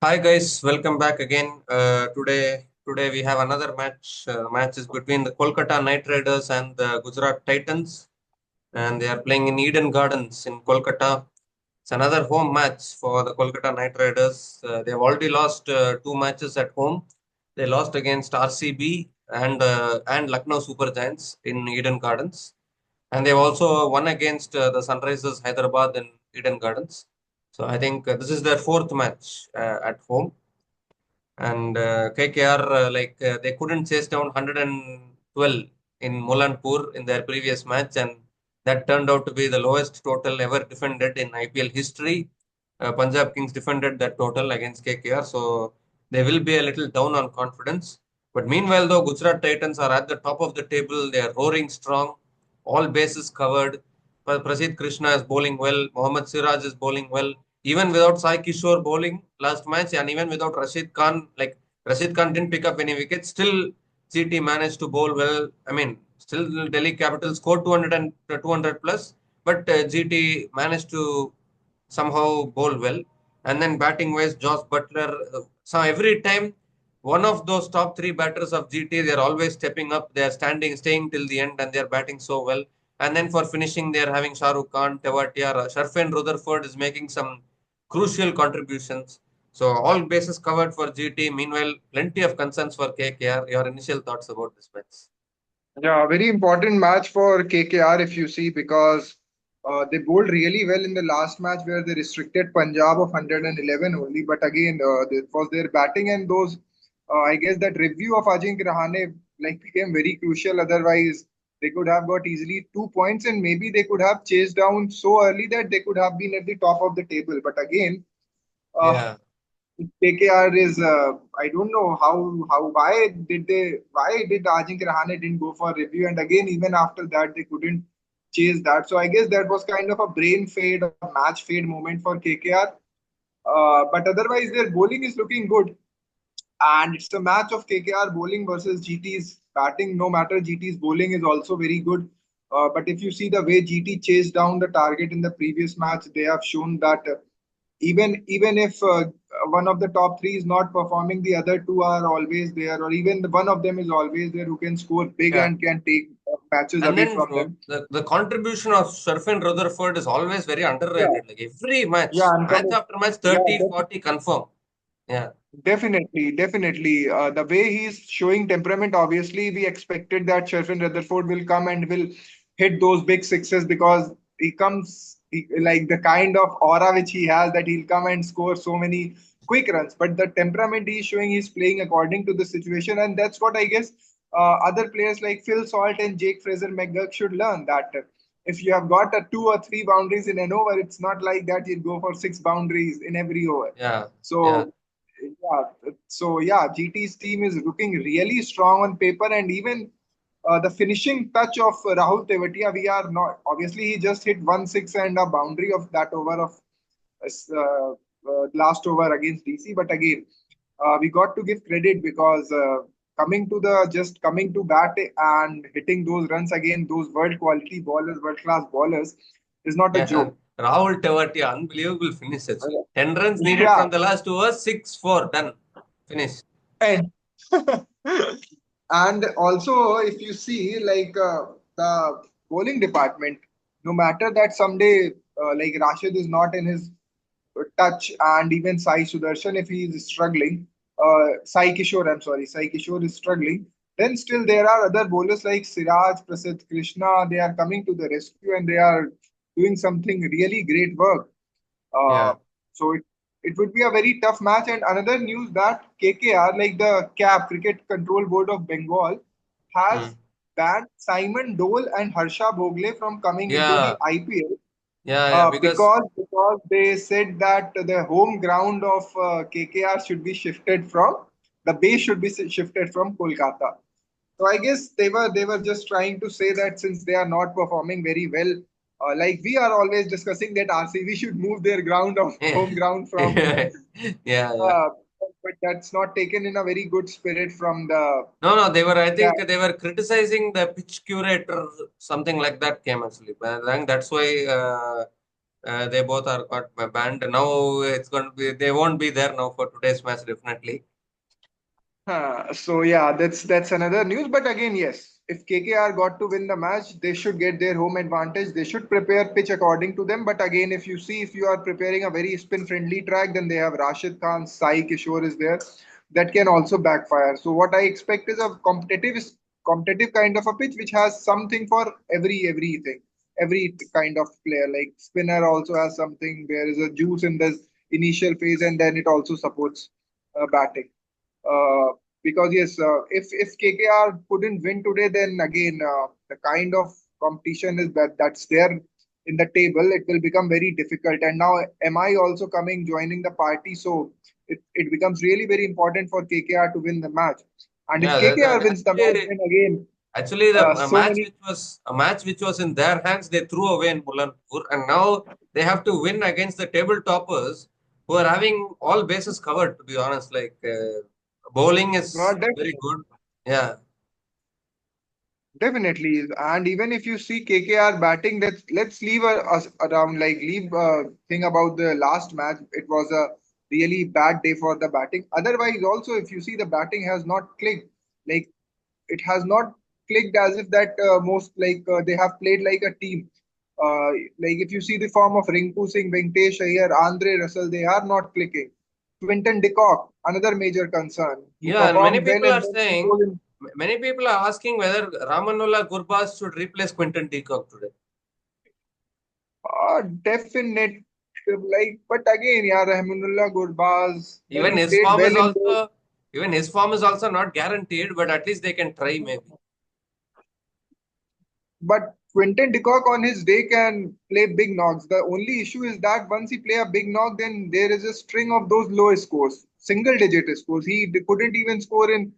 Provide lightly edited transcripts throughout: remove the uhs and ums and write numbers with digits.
Hi guys, welcome back again. Today we have another match. Match is between the Kolkata Knight Riders and the Gujarat Titans, and they are playing in Eden Gardens in Kolkata. It's another home match for the Kolkata Knight Riders. They have already lost two matches at home. They lost against RCB and Lucknow Super Giants in Eden Gardens, and they've also won against the Sunrisers Hyderabad in Eden Gardens. So I think this is their fourth match at home, and KKR they couldn't chase down 112 in Molanpur in their previous match, and that turned out to be the lowest total ever defended in IPL history. Punjab Kings defended that total against KKR, so they will be a little down on confidence. But meanwhile, though, Gujarat Titans are at the top of the table. They are roaring strong, all bases covered. Prasidh Krishna is bowling well. Mohd Siraj is bowling well. Even without Sai Kishore bowling last match, and even without Rashid Khan, like Rashid Khan didn't pick up any wickets, still GT managed to bowl well. I mean, still Delhi Capital scored 200 and 200 plus, but GT managed to somehow bowl well. And then batting wise, Josh Buttler. So every time one of those top three batters of GT, they're always stepping up. They're staying till the end, and they're batting so well. And then for finishing, they're having Shah Rukh Khan, Tewatia, Sharfin Rutherford is making some crucial contributions. So all bases covered for GT. Meanwhile, plenty of concerns for KKR. Your initial thoughts about this match? Yeah, very important match for KKR if you see because they bowled really well in the last match where they restricted Punjab of 111 only. But again, it was their batting and those, I guess that review of Ajinkya Rahane became very crucial. Otherwise, they could have got easily 2 points and maybe they could have chased down so early that they could have been at the top of the table. But again, uh, Yeah. KKR is I don't know how why did Ajinkya Rahane didn't go for review, and again even after that they couldn't chase that. So I guess that was kind of a brain fade or match fade moment for KKR. But otherwise their bowling is looking good, and it's a match of KKR bowling versus GT's batting. No matter GT's bowling is also very good. But if you see the way GT chased down the target in the previous match, they have shown that even if one of the top three is not performing, the other two are always there, or even one of them is always there who can score big Yeah. and can take matches And away then from them. the contribution of Sharfin Rutherford is always very Yeah, underrated. Like every yeah, match, and match coming, after match, yeah, 30, 40 confirm. Yeah. definitely, definitely. The way he's showing temperament, obviously, we expected that Sherfin Rutherford will come and will hit those big sixes because like the kind of aura which he has that he'll come and score so many quick runs. But the temperament he's showing, he's playing according to the situation, and that's what I guess other players like Phil Salt and Jake Fraser McGurk should learn that. If you have got a two or three boundaries in an over, it's not like that you go for six boundaries in every over. Yeah. Yeah. So yeah, GT's team is looking really strong on paper, and even the finishing touch of Rahul Tewatia, we are not obviously he just hit 1 6 and a boundary of that over of last over against DC. But again, we got to give credit because coming to bat and hitting those runs again, those world quality ballers, world class ballers, is not a Yeah. joke. Rahul Tewatia, unbelievable finish actually. 10 runs needed Yeah, from the last overs, 6-4, done. Finish. and and also, if you see, the bowling department, no matter that someday, like Rashid is not in his touch, and even Sai Sudarshan, if he is struggling, Sai Kishore, I'm sorry, Sai Kishore is struggling, then still there are other bowlers like Siraj, Prasidh Krishna, they are coming to the rescue and they are doing something really great work. Uh, Yeah. so it would be a very tough match. And another news that KKR, like the CAB, Cricket Control Board of Bengal, Hmm. has banned Simon Dole and Harsha Bhogle from coming into the Yeah. IPL Yeah. Yeah. Because because they said that the home ground of KKR should be shifted from the base should be shifted from Kolkata. So I guess they were just trying to say that since they are not performing very well, like we are always discussing that RCB should move their ground of home ground from, yeah. Yeah. uh, but that's not taken in a very good spirit from the No, no, they were, I yeah. think they were criticizing the pitch curator, something like that came actually. But I think that's why They both are got banned. Now it's going to be, they won't be there now for today's match, definitely. So yeah, that's another news. But again, yes, if KKR got to win the match, they should get their home advantage. They should prepare pitch according to them. But again, if you see, if you are preparing a very spin-friendly track, then they have Rashid Khan, Sai Kishore is there. That can also backfire. So what I expect is a competitive kind of a pitch which has something for everything, every kind of player. Like spinner also has something. There is a juice in this initial phase, and then it also supports batting. Uh, because yes, if KKR couldn't win today, then again the kind of competition is that's there in the table, it will become very difficult. And now MI also coming joining the party, so it becomes really very important for KKR to win the match. And if Yeah, KKR wins the match, then again actually, the so many. match which was in their hands, they threw away in Mulanpur, and now they have to win against the table toppers who are having all bases covered. To be honest, like bowling is very good. Yeah, Definitely, and even if you see KKR batting, let's leave us around like leave thing about the last match. It was a really bad day for the batting. Otherwise, also if you see the batting has not clicked, like it has not clicked as if that most like they have played like a team. Like if you see the form of Rinku Singh, Venkatesh Iyer, Andre Russell, they are not clicking. Quinton de Kock, another major concern. He yeah, and performed well and then he goes in. many people are asking whether Ramanullah Gurbaz should replace Quinton de Kock today. Definite, like, but again, yeah, Rahmanullah Gurbaz, well, Even he his played form well is in those, also even his form is also not guaranteed, but at least they can try maybe. but Quinton de Kock on his day can play big knocks. The only issue is that once he play a big knock, then there is a string of those low scores, single digit scores. Couldn't even score in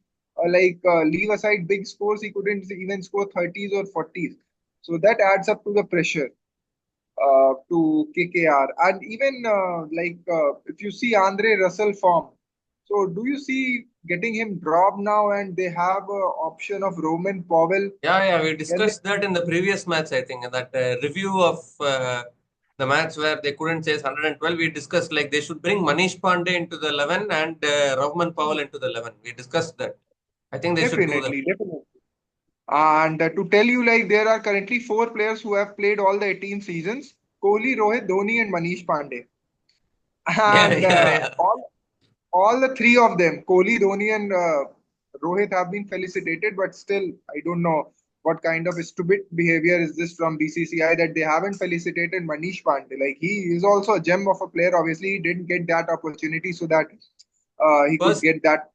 leave aside big scores, he couldn't even score 30s or 40s. So that adds up to the pressure to KKR. And even if you see Andre Russell form, so do you see getting him dropped now and they have a option of Roman Powell? Yeah, we Can they? discussed that in the previous match, I think, that review of the match where they couldn't chase 112. We discussed like they should bring Manish Pandey into the 11 and Raghuvan Powell into the 11. We discussed that. I think they should do that. Definitely. And to tell you, like there are currently four players who have played all the 18 seasons: Kohli, Rohit, Dhoni, and Manish Pandey. Yeah, And yeah. all the three of them, Kohli, Dhoni, and Rohit, have been felicitated, but still, I don't know what kind of stupid behavior is this from BCCI that they haven't felicitated Manish Pandey. Like he is also a gem of a player. Obviously, he didn't get that opportunity so that he could First, get that.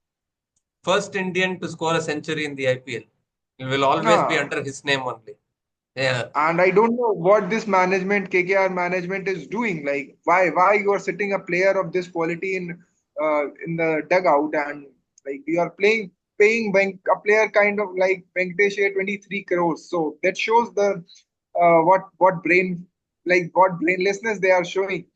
first Indian to score a century in the IPL. It will always be Uh, under his name only. Yeah. and I don't know what this management, KKR management, is doing. Like, why you are sitting a player of this quality in the dugout, and like you are paying a player kind of like Venkatesh 23 crores. So that shows the what brainlessness they are showing.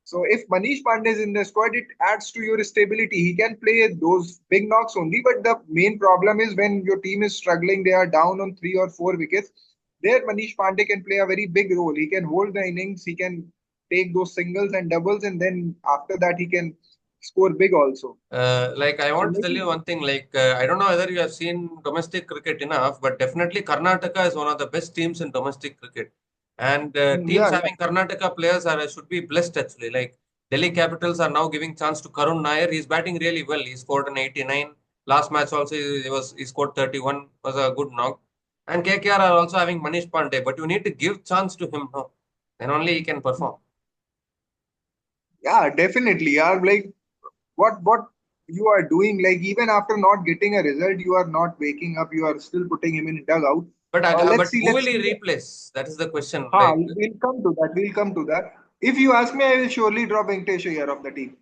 So if Manish Pandey is in the squad, it adds to your stability. He can play those big knocks only, but the main problem is when your team is struggling, they are down on 3 or 4 wickets. There, Manish Pandey can play a very big role. He can hold the innings, he can take those singles and doubles, and then after that, he can score big also. Like I So want to tell you maybe, one thing. Like I don't know whether you have seen domestic cricket enough, but definitely Karnataka is one of the best teams in domestic cricket. And teams yeah, yeah. having Karnataka players are should be blessed actually. Like Delhi Capitals are now giving chance to Karun Nair. He's batting really well. He scored an 89. Last match also he scored 31. Was a good knock. And KKR are also having Manish Pandey, but you need to give chance to him. No, then only he can perform. Yeah, definitely. Yeah, like what you are doing, like even after not getting a result, you are not waking up. You are still putting him in dugout. But who will Let's he see. replace? That is the question. Ha, Like we'll come to that. We'll come to that. If you ask me, I will surely drop Venkatesh Iyer of the team.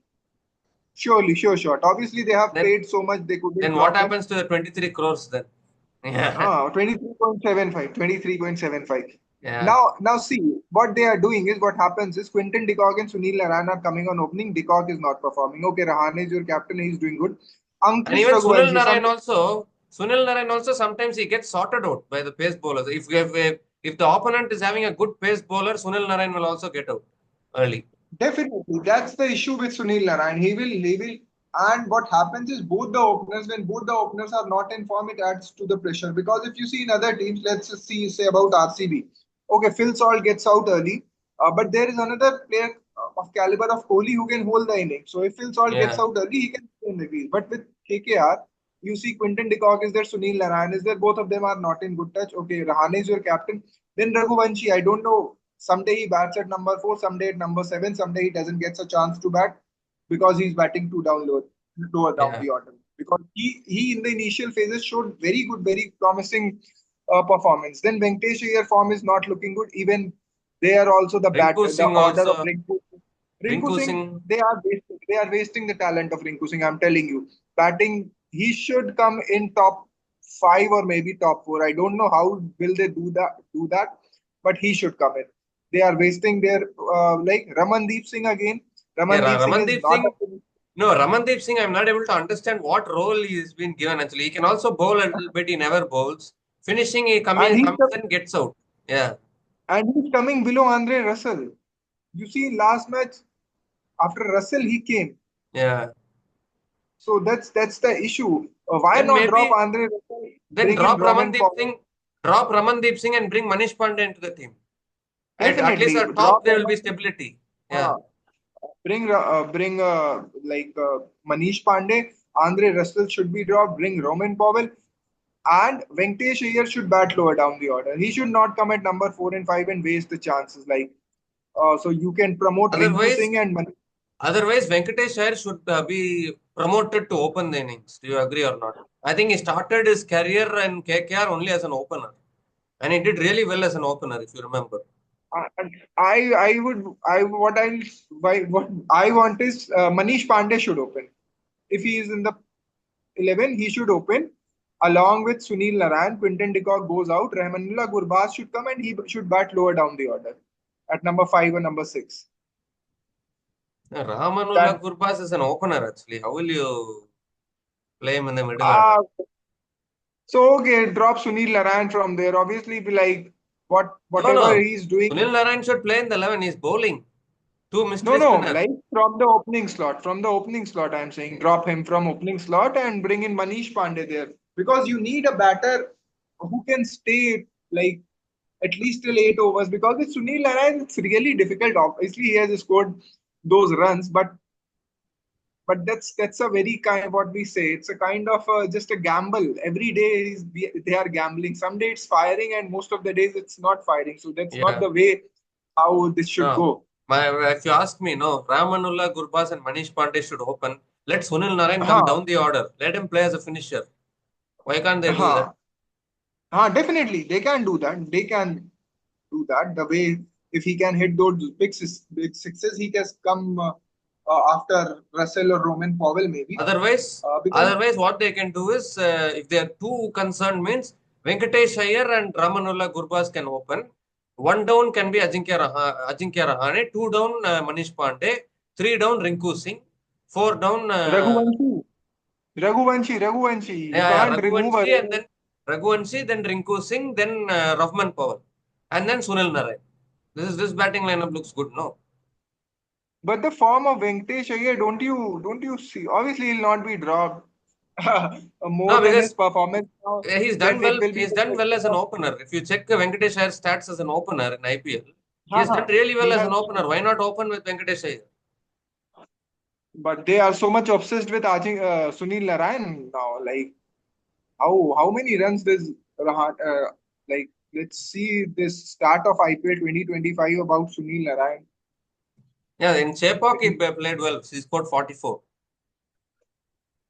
Surely, sure shot. Obviously, they have then paid so much they couldn't Then what drop him. happens to the 23 crores then? Yeah. 23.75. 23.75. Yeah. Now see, what they are doing is what happens is Quinton de Kock and Sunil Naraine are coming on opening. De Kock is not performing. Okay, Rahane is your captain. He's doing good. And Ankush even Raghuvanshi, something. Sunil Naraine also sometimes he gets sorted out by the pace bowlers. If the opponent is having a good pace bowler, Sunil Naraine will also get out. early. Definitely, that's the issue with Sunil Naraine. He will, and what happens is both the openers, when both the openers are not in form, it adds to the pressure. Because if you see in other teams, let's just see, say about RCB. Okay, Phil Salt gets out early, but there is another player of caliber of Kohli who can hold the inning. So if Phil Salt gets Yeah, out early, he can stay in the field. But with KKR, you see Quinton de Kock is there, Sunil Naraine is there. Both of them are not in good touch. Okay, Rahane is your captain. Then Raghuvanshi, I don't know. Someday he bats at number 4, someday at number 7, someday he doesn't get a chance to bat because he's batting too lower down yeah, the order. Because he in the initial phases showed very good, very promising performance. Then Venkatesh Iyer form is not looking good. Even they are also Rinku the Singh order of also. Rinku. Rinku Rinku Singh, Singh. they are wasting the talent of Rinku Singh. I'm telling you, batting he should come in top 5 or maybe top 4. I don't know how will they do that, but he should come in. They are wasting their like Ramandeep Singh again. Yeah, Ramandeep Singh is Ramandeep not Singh. a No, Ramandeep Singh, I'm not able to understand what role he's been given actually. He can also bowl a little bit, he never bowls. Finishing, he and comes and gets out. Yeah, he's coming below Andre Russell. You see, last match after Russell he came. yeah. So that's the issue. Why Then not drop maybe Andre Russell, then bring in drop Roman Ramandeep Paul? Singh, and bring Manish Pandey into the team. At least Definitely at top drop there will be Roman. stability. Yeah. Uh, bring like Manish Pandey, Andre Russell should be dropped. Bring Roman Powell, and Venkatesh Iyer should bat lower down the order. He should not come at number 4 and 5 and waste the chances. So you can promote Rinku Otherwise, Singh and otherwise Venkatesh Iyer should be promoted to open the innings. Do you agree or not? I think he started his career in KKR only as an opener, and he did really well as an opener, if you remember. I would I what I want is Manish Pandey should open. If he is in the 11, he should open along with Sunil Naraine. Quinton de Kock goes out. Rahmanullah Gurbaz should come and he should bat lower down the order at number 5 or number 6. Ramanullah That Gurbaz is an opener actually. How will you play him in the middle order? uh, so okay, drop Sunil Naraine from there. Obviously, be like No, whatever no. he's doing. Sunil Naraine should play in the 11. He's bowling. Two No, mystery no, spinner. like from the opening slot. From the opening slot, I'm saying drop him from opening slot and bring in Manish Pandey there because you need a batter who can stay like at least till 8 overs. Because with Sunil Naraine, it's really difficult. Obviously, he has scored those runs, but that's a very kind of what we say. It's a kind of just a gamble. Every day they are gambling. Some day it's firing, and most of the days it's not firing. So that's not Yeah. the way how this should No. go. If you ask me, no. Ramanullah Gurbaz and Manish Pandey should open. Let Sunil Naraine come Huh, down the order. Let him play as a finisher. Why can't they do that? huh. Definitely, they can do that. They can do that. The way if he can hit those big sixes, he can come after Russell or Roman Powell maybe. Because Otherwise, what they can do is, if they are too concerned, means Venkatesh Iyer and Ramanullah Gurbaz can open. One down can be Ajinkya Rahane. Two down, Manish Pandey. Three down, Rinku Singh. Four down, Raghuvanshi, you yeah, can't remove a Raghuvanshi, and then Raghuvanshi, then Rinku Singh, then Rahman Powell, and then Sunil Naraine. This batting lineup looks good, no? But the form of Venkatesh Iyer, don't you see? Obviously, he'll not be dropped more No, than his because performance now. he's done That it well. will be He's the done well as question an of opener. If you check Venkatesh Iyer's stats as an opener in IPL, he has done haha. really well He as has, an opener. Why not open with Venkatesh Iyer? but they are so much obsessed with Sunil Naraine now. Like how many runs does like let's see this start of IPL 2025 about Sunil Naraine. Yeah, in Chepauk he played well. He scored 44.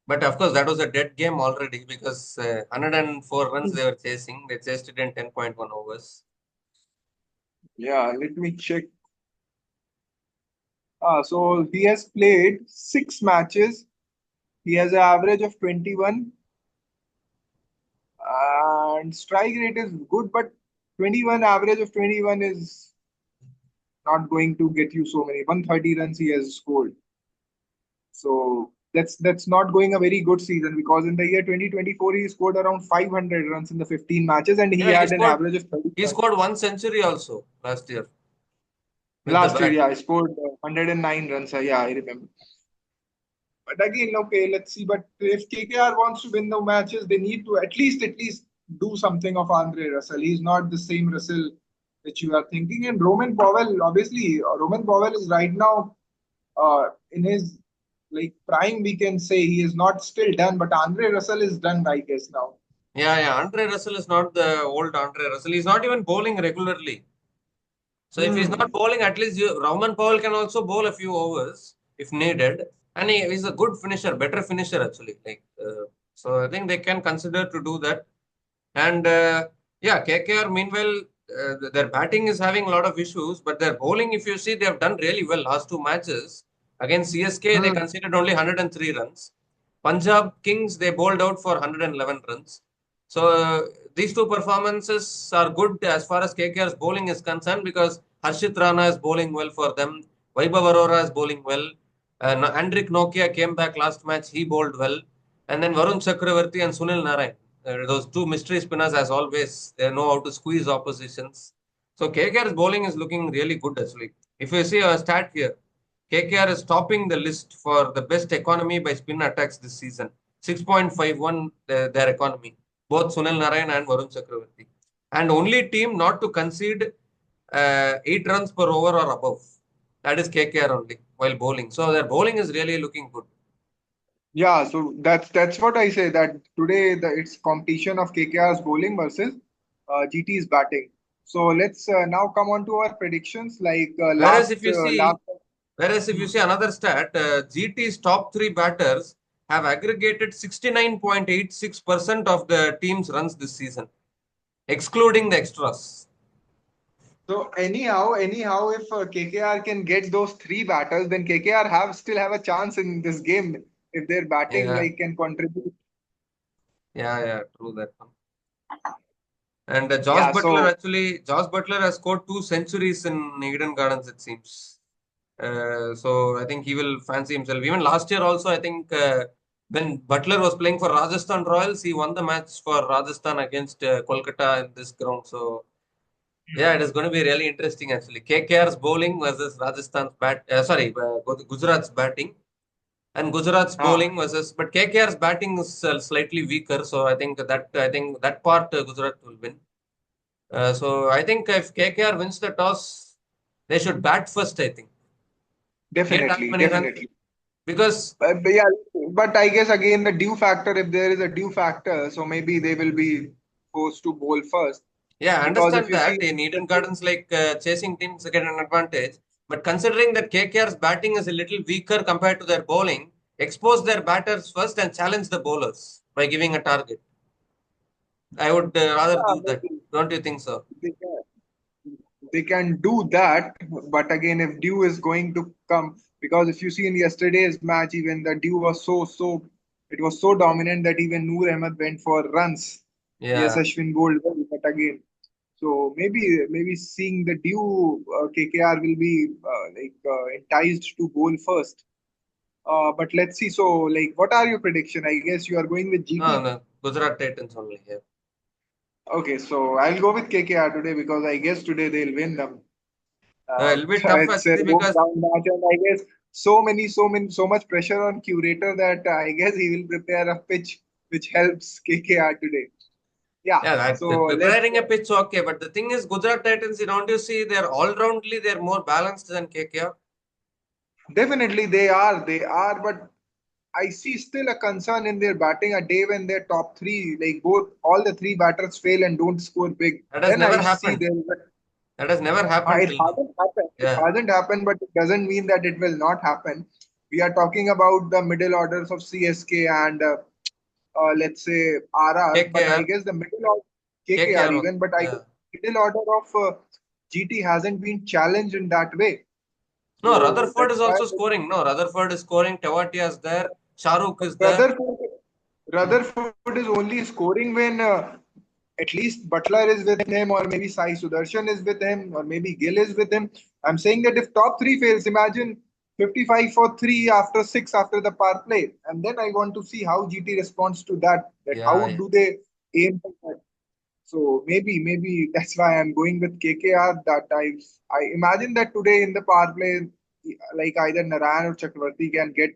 But of course, that was a dead game already because 104 runs they were chasing. They chased it in 10.1 overs. Yeah, let me check. So he has played 6 matches. He has an average of 21 and strike rate is good, but 21 average of 21 is not going to get you so many. 130 runs he has scored. So that's not going a very good season because in the year 2024 he scored around 500 runs in the 15 matches and he Yeah, had an average of he 35. scored one century also last year. with the Last year, bat. yeah, I scored 109 runs. Yeah, I remember. But again, okay, let's see. But if KKR wants to win the matches, they need to at least do something of Andre Russell. He's not the same Russell which you are thinking. And Roman Powell, obviously, Roman Powell is right now in his like prime. We can say he is not still done, but Andre Russell is done, I guess now. Yeah. Andre Russell is not the old Andre Russell. He's not even bowling regularly. So if he's not Hmm. bowling, at least Rahman Powell can also bowl a few overs if needed, and he's a good finisher, better finisher actually. So I think they can consider to do that. And yeah, KKR meanwhile, their batting is having a lot of issues, but their bowling, if you see, they have done really well last two matches against CSK. They Hmm. conceded only 103 runs. Punjab Kings they bowled out for 111 runs. So these two performances are good as far as KKR's bowling is concerned because Harshit Rana is bowling well for them. Vaibhav Arora is bowling well. Andrik Nokia came back last match. He bowled well. And then Varun Chakravarti and Sunil Naraine. Those two mystery spinners, as always, they know how to squeeze oppositions. So KKR's bowling is looking really good actually. If you see a stat here, KKR is topping the list for the best economy by spin attacks this season. 6.51 their economy. Both Sunil Naraine and Varun Chakravarti. And only team not to concede 8 runs per over or above. That is KKR only while bowling. So their bowling is really looking good. Yeah, so that's what I say that today it's competition of KKR's bowling versus GT's batting. So let's now come on to our predictions. Like Whereas last if you see, last. whereas if you Hmm. see another stat, GT's top three batters have aggregated 69.86% of the team's runs this season, excluding the extras. So anyhow, if KKR can get those three batters, then KKR still have a chance in this game if their batting Yeah, like can contribute. true that one. And Yeah. So Josh Butler has scored 2 centuries in Eden Gardens, it seems. So I think he will fancy himself. Even last year also, I think when Butler was playing for Rajasthan Royals, he won the match for Rajasthan against Kolkata in this ground. So yeah, it is going to be really interesting actually. KKR's bowling versus Gujarat's batting, and Gujarat's ah, bowling versus, but KKR's batting is slightly weaker. So I think that part Gujarat will win. So I think if KKR wins the toss, they should bat first. I think get as definitely, many runs definitely. because Yeah, but I guess again the due factor, if there is a due factor, so maybe they will be forced to bowl first. yeah, I Because if understand you see, that in Eden Gardens, chasing teams get an advantage. But considering that KKR's batting is a little weaker compared to their bowling, expose their batters first and challenge the bowlers by giving a target. I would rather yeah, do that. maybe Don't you think so? they can, they can do that. But again, if due is going to come, because if you see in yesterday's match, even the due was it was so dominant that even Noor Ahmed went for runs. Yes, Yeah. Ashwin bowled well, but again, so maybe seeing the due, KKR will be enticed to bowl first. But let's see. So, like, what are your prediction? I guess you are going with No, GT. no. Gujarat Titans only here. Okay, so I'll go with KKR today because I guess today they'll win them. It'll be tough It's a actually home because ground match, and I guess so much pressure on curator that I guess he will prepare a pitch which helps KKR today. Yeah. yeah, So let's preparing a pitch okay, but the thing is Gujarat Titans, don't you see they're all roundly they're more balanced than KKR. definitely they are, but I see still a concern in their batting a day when their top three, like both all the three batters fail and don't score big. That has Then I never see happened. there is a That has never happened it till now. hasn't happened. It Yeah, hasn't happened, but it doesn't mean that it will not happen. We are talking about the middle orders of CSK and let's say RR, but I KKR, guess the middle of KKR KKR only. even, but I guess Yeah. middle order of GT hasn't been challenged in that way. No, So Rutherford is that's why also scoring. No, Rutherford is scoring. Tewatia is there. Shahrukh is there. Rutherford, Rutherford is only scoring when at least Buttler is with him, or maybe Sai Sudarshan is with him, or maybe Gill is with him. I'm saying that if top three fails, imagine 55 for three after six after the power play, and then I want to see how GT responds to that. That Yeah, how yeah. do they aim for that? So maybe that's why I'm going with KKR. That I imagine that today in the power play, like either Narayan or Chakravarti can get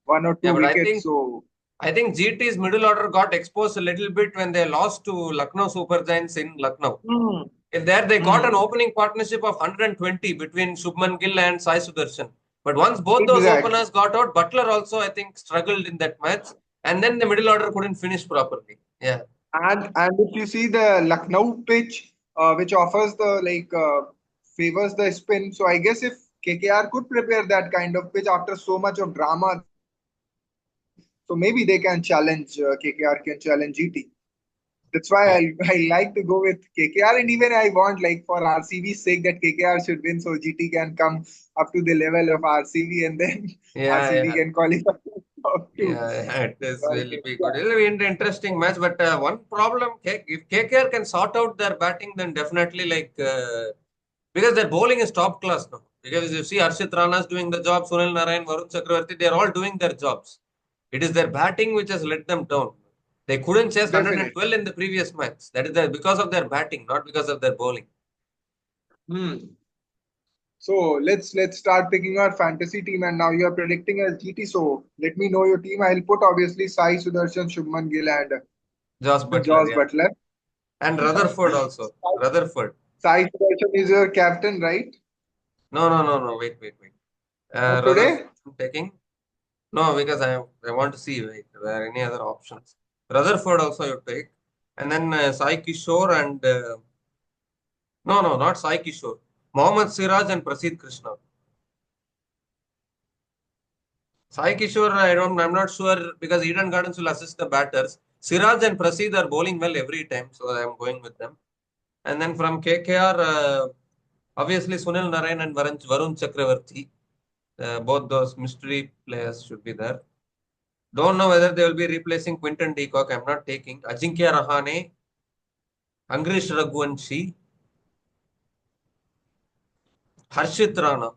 one or Yeah, two but wickets. So I think GT's middle order got exposed a little bit when they lost to Lucknow Super Giants in Lucknow. hmm, In there, they got an hmm, opening partnership of 120 between Shubhman Gill and Sai Sudarshan. But once both those exactly. openers got out, Buttler also, I think, struggled in that match. And then the middle order couldn't finish properly. Yeah. And if you see the Lucknow pitch, which offers the favors the spin, so I guess if KKR could prepare that kind of pitch after so much of drama, so maybe they can challenge KKR can challenge GT. That's why I Yeah. like to go with KKR, and even I want like for RCB's sake that KKR should win so GT can come up to the level of RCB, and then Yeah. RCB Yeah. can qualify up to Yeah, yeah, it is World will Cup. be good. Yeah, It will be an interesting match, but one problem, if KKR can sort out their batting, then definitely because their bowling is top class now. Because you see Harshit Rana is doing the job, Sunil Naraine, Varun Chakravarti, they are all doing their jobs. It is their batting which has let them down. They couldn't chase definitely. 112 in the previous match. That is because of their batting, not because of their bowling. Hmm. So let's start picking our fantasy team, and now you are predicting as GT. So let me know your team. I'll put obviously Sai Sudarshan, Shubman Gill, Josh and Buttler, Josh yeah. Buttler. And Rutherford also. Rutherford. Sai Sudarshan is your captain, right? No, no, no, no. Wait. Not Rutherford today. I'm taking. No, because I want to see wait, are there any other options. Rutherford also you take. And then Sai Kishore and no, not Sai Kishore. Mohd Siraj and Prasidh Krishna. Sai Kishore, I'm not sure because Eden Gardens will assist the batters. Siraj and Prasidh are bowling well every time, so I'm going with them. And then from KKR, obviously Sunil Naraine and Varun Chakravarti. Both those mystery players should be there. Don't know whether they will be replacing Quinton de Kock. I'm not taking. Ajinkya Rahane, Angrish Raghuvanshi, Harshit Rana.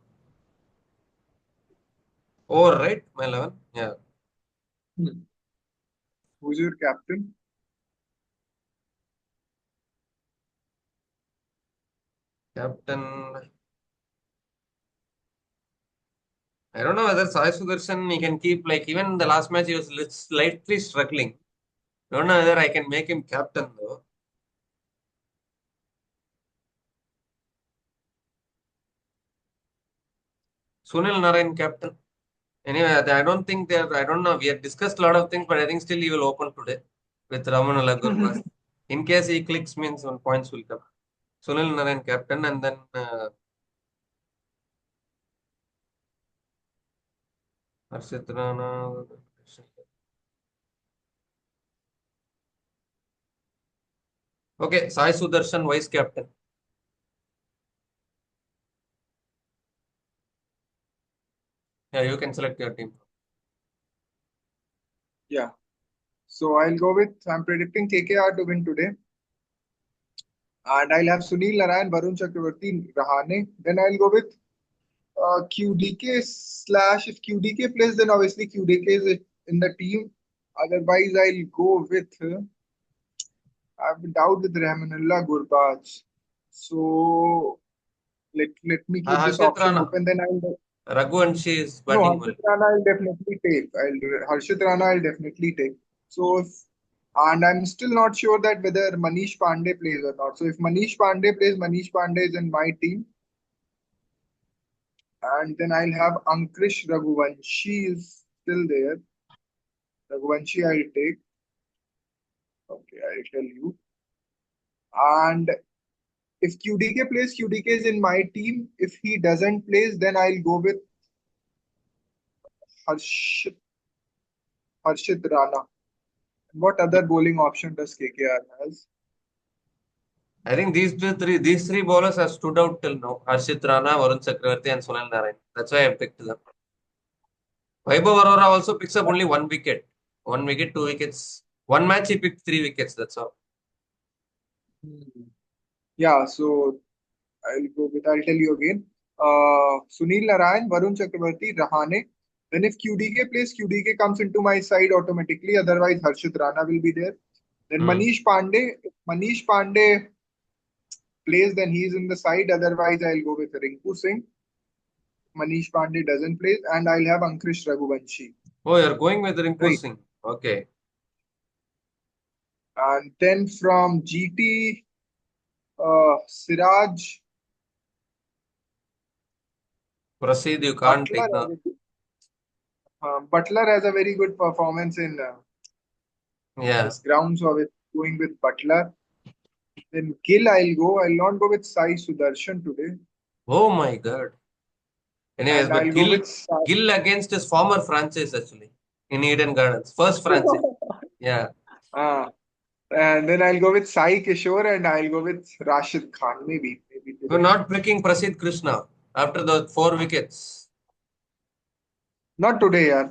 Over, right? My 11. Yeah. Hmm. Who's your captain? Captain. I don't know whether Sai Sudarshan he can keep even in the last match he was slightly struggling. Don't know whether I can make him captain though. Sunil Naraine captain. Anyway, I don't think they're. I don't know. We have discussed a lot of things, but I think still he will open today with Ramanala Gurbaz. In case he clicks, means one points will come. Sunil Naraine captain, and then Harshit Rana. Okay, Sai Sudarshan vice captain. Yeah, you can select your team. Yeah. So I'll go with I'm predicting KKR to win today. And I'll have Sunil Narayan, Varun Chakravarti, Rahane. Then I'll go with QDK slash if QDK plays, then obviously QDK is in the team. Otherwise, I'll go with I have a doubt with Rahmanullah Gurbaz. So let me keep this Harshit option Rana. open. Then I'll Raghuvanshi is no batting well. Harshit Rana I'll definitely take. I'll Harshit Rana I'll definitely take. So if and I'm still not sure that whether Manish Pandey plays or not. So if Manish Pandey plays, Manish Pandey is in my team. And then I'll have Ankrish Raghuvanshi is still there. Raghuvanshi I'll take. Okay, I'll tell you. And if QDK plays, QDK is in my team. If he doesn't plays, then I'll go with Harshit, Harshit Rana. What other bowling option does KKR has? I think these three bowlers have stood out till now. Harshit Rana, Varun Chakravarti, and Sunil Naraine. That's why I picked them. Vaibhav Arora also picks up only one wicket. One wicket, two wickets. One match he picked three wickets. That's all. Hmm. Yeah, so I'll tell you again. Sunil Narayan, Varun Chakravarti, Rahane. Then if QDK plays, QDK comes into my side automatically. Otherwise, Harshit Rana will be there. Then Manish Pandey plays, then he's in the side. Otherwise, I'll go with Rinku Singh. Manish Pandey doesn't play, and I'll have Ankrish Raghuvanshi. Oh, you're going with Rinku Right. Singh. Okay. And then from GT, Siraj, Prasidh, you can't Buttler ignore. Buttler has a very good performance in Yeah. this ground, so I was going with Buttler. Then Gill, I'll go. I'll not go with Sai Sudarshan today, Oh my God. Anyways, and but I'll go with Gill against his former franchise actually in Eden Gardens. First franchise. Yeah. uh, and then I'll go with Sai Kishore, and I'll go with Rashid Khan. Maybe You're today. not picking Prasidh Krishna after the 4 wickets. Not today, yeah.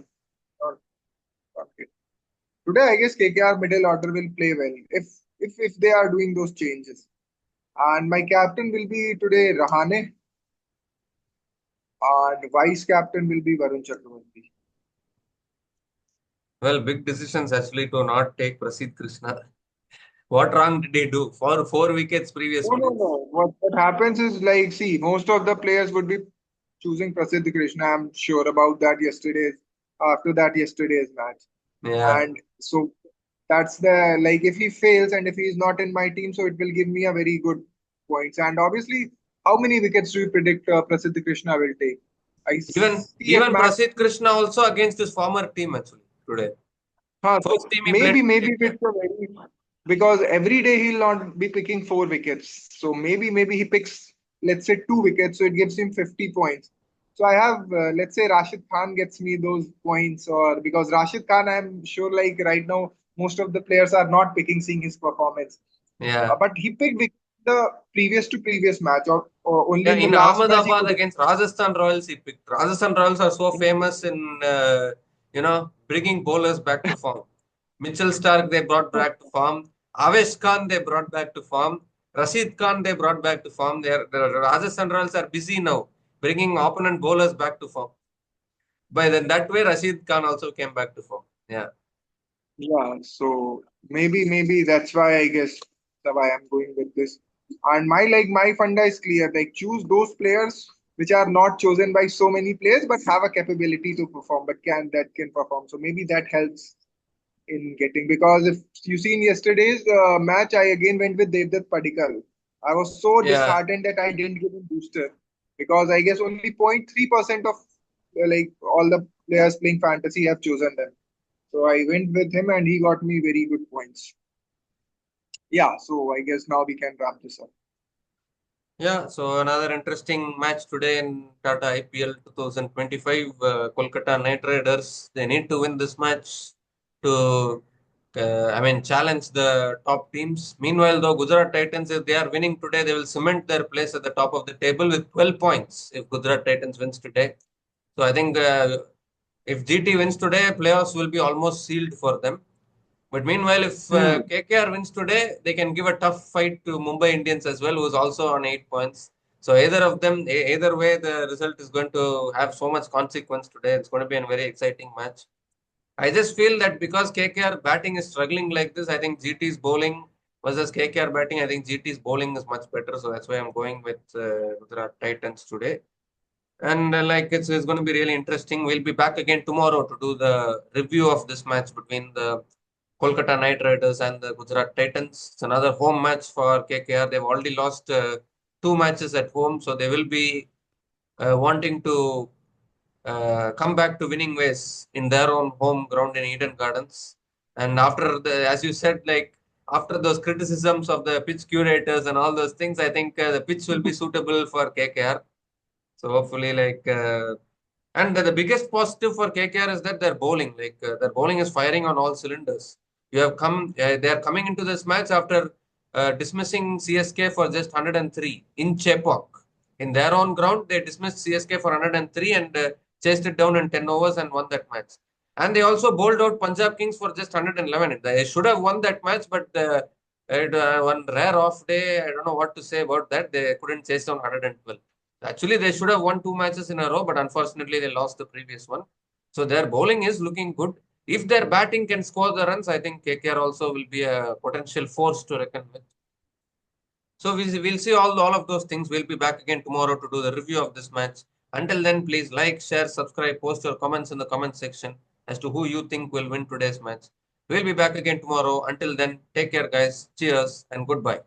Not today. Today, I guess KKR middle order will play well if they are doing those changes. And my captain will be today Rahane, and vice captain will be Varun Chakravarti. Well, big decisions actually to not take Prasidh Krishna. What wrong did he do? For 4 wickets previous No, no, match. no. What happens is like, see, most of the players would be choosing Prasidh Krishna. I'm sure about that yesterday's match. Yeah. And so that's the like if he fails and if he's not in my team, so it will give me a very good points. And obviously, how many wickets do you predict Prasidh Krishna will take? I Even see at even max. Prasidh Krishna also against his former team actually today. First So team he played maybe for maybe KKR. it's a very because every day he'll not be picking 4 wickets. So maybe he picks, let's say, 2 wickets, so it gives him 50 points. So I have let's say Rashid Khan gets me those points, or because Rashid Khan, I'm sure like right now most of the players are not picking seeing his performance. Yeah. But he picked the previous to previous match, or only Yeah, in the in last match he Ahmedabad couldn't. against Rajasthan Royals, he picked. Rajasthan Royals are so famous in, bringing bowlers back to form. Mitchell Stark, they brought back to form. Avesh Khan, they brought back to form. Rashid Khan, they brought back to form. The Rajasthan Royals are busy now, bringing opponent bowlers back to form. By then, that way, Rashid Khan also came back to form. Yeah. Yeah, so maybe that's why I guess that's why I'm going with this. And my funda is clear. Like choose those players which are not chosen by so many players but have a capability to perform, but can perform. So maybe that helps in getting, because if you seen yesterday's match, I again went with Devdutt Padikkal. I was so Yeah. disheartened that I didn't give him booster because I guess only 0.3% of like all the players playing fantasy have chosen them. So I went with him and he got me very good points. Yeah, so I guess now we can wrap this up. Yeah, so another interesting match today in Tata IPL 2025. Kolkata Knight Riders, they need to win this match to, challenge the top teams. Meanwhile, though, Gujarat Titans, if they are winning today, they will cement their place at the top of the table with 12 points if Gujarat Titans wins today. So I think if GT wins today, playoffs will be almost sealed for them. But meanwhile, if Hmm. KKR wins today, they can give a tough fight to Mumbai Indians as well, who is also on 8 points. So either of them, either way, the result is going to have so much consequence today. It's going to be a very exciting match. I just feel that because KKR batting is struggling like this, I think GT's bowling versus KKR batting, I think GT's bowling is much better. So that's why I'm going with Gujarat Titans today. And it's going to be really interesting. We'll be back again tomorrow to do the review of this match between the Kolkata Knight Riders and the Gujarat Titans. It's another home match for KKR. They've already lost 2 matches at home, so they will be wanting to come back to winning ways in their own home ground in Eden Gardens. And after as you said, after those criticisms of the pitch curators and all those things, I think the pitch will be suitable for KKR. So hopefully, and the biggest positive for KKR is that their bowling, their bowling is firing on all cylinders. They are coming into this match after dismissing CSK for just 103 in Chepauk. In their own ground, they dismissed CSK for 103 and chased it down in 10 overs and won that match. And they also bowled out Punjab Kings for just 111. They should have won that match, but one rare off day, I don't know what to say about that. They couldn't chase down 112. Actually, they should have won 2 matches in a row, but unfortunately, they lost the previous one. So their bowling is looking good. If their batting can score the runs, I think KKR also will be a potential force to reckon with. So we'll see all of those things. We'll be back again tomorrow to do the review of this match. Until then, please like, share, subscribe, post your comments in the comment section as to who you think will win today's match. We'll be back again tomorrow. Until then, take care, guys. Cheers and goodbye.